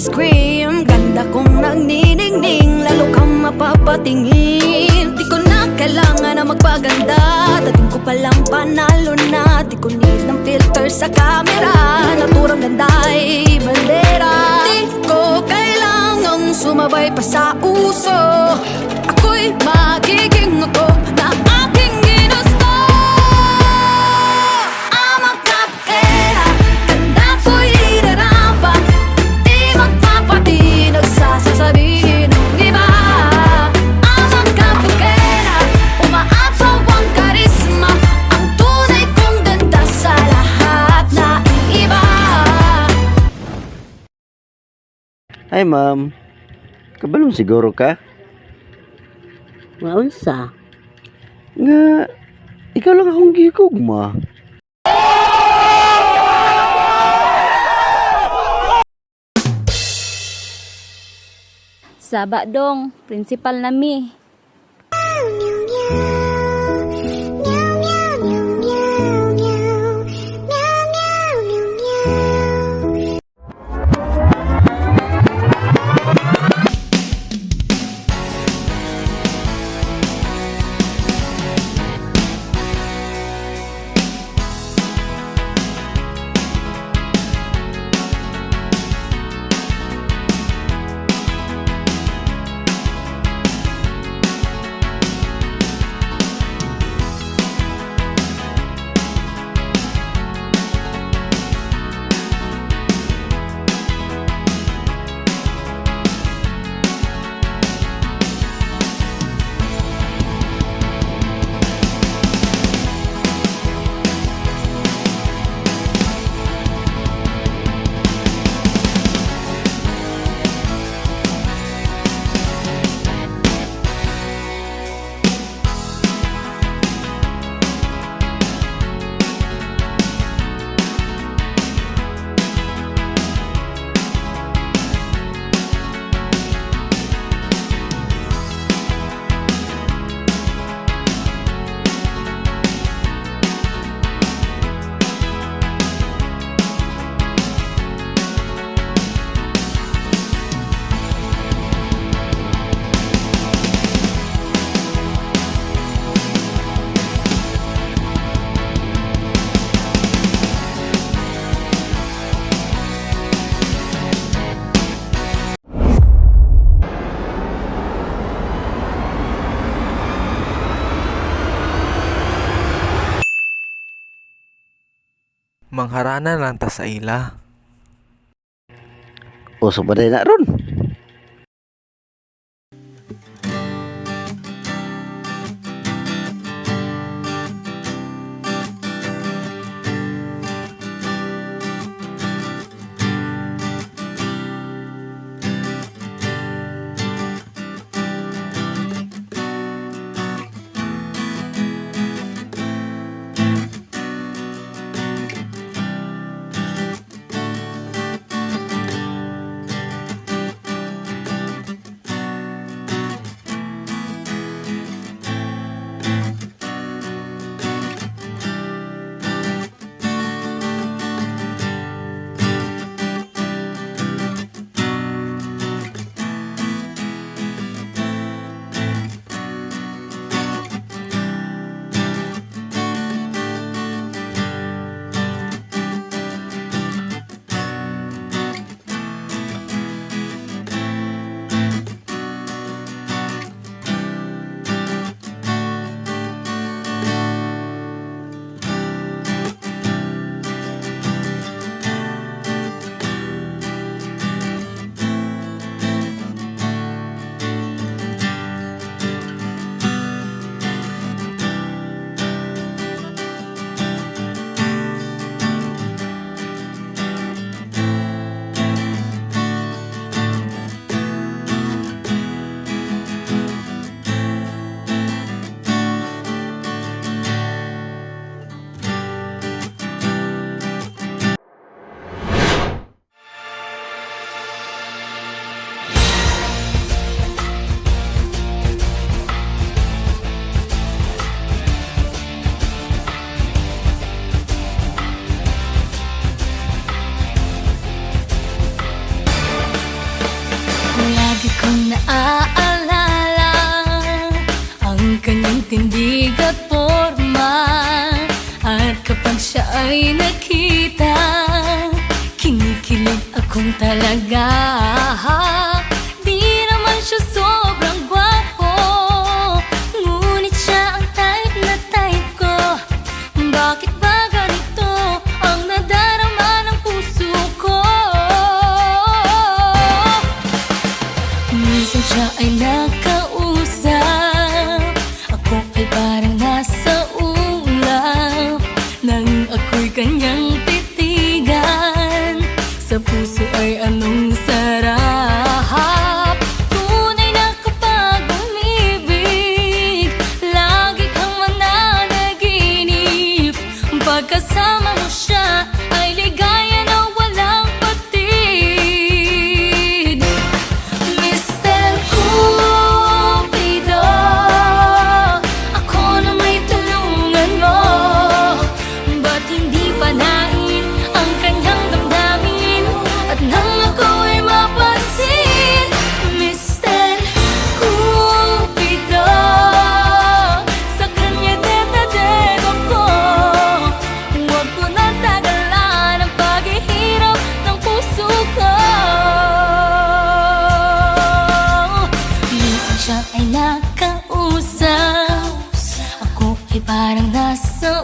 ice cream. Ganda kong nagniningning, lalo kang mapapatingin. Di ko na kailangan na magpaganda, dating ko palang panalo na. Di ko need ng filter sa camera, naturang ganda ay bandera. Di ko kailangang sumabay pa sa uso, ako'y magiging ako na aking ginusto. I'm a kapera, ganda ko'y irarapat, di magpapatinag sa sasabihin ng iba. I'm a kapera, umaapaw ang karisma, ang tunay kong ganda sa lahat na iba. Hi ma'am, kabalong siguro ka? Maunsa? Nga, ikaw lang akong gigugma. Saba dong, principal nami. Mangharana lang ta sa ila. Uso ba na ron? talaga. Di naman siya sobrang gwapo, ngunit siya ang type na type ko. Bakit ba ganito ang nadarama ng puso ko? Minsan siya ay nakausap, ako ay parang nasa ulap. Nang ako'y kanyang titigan, sa puso ay anong sarap. Tunay na kapag umibig, lagi kang mananaginip. Pagkasama mo siya ay ligaya na walang patid. Mr. Cupido, ako na may tulungan mo. Ba't hindi panain ang kanyang damdamin, at nang ako ay mapansin? Mr. Cupido, sa kanya dedaded ako. Huwag mo nang tagalan ang paghihirap ng puso ko. Minsan siya ay nakausap, ako ay parang nasa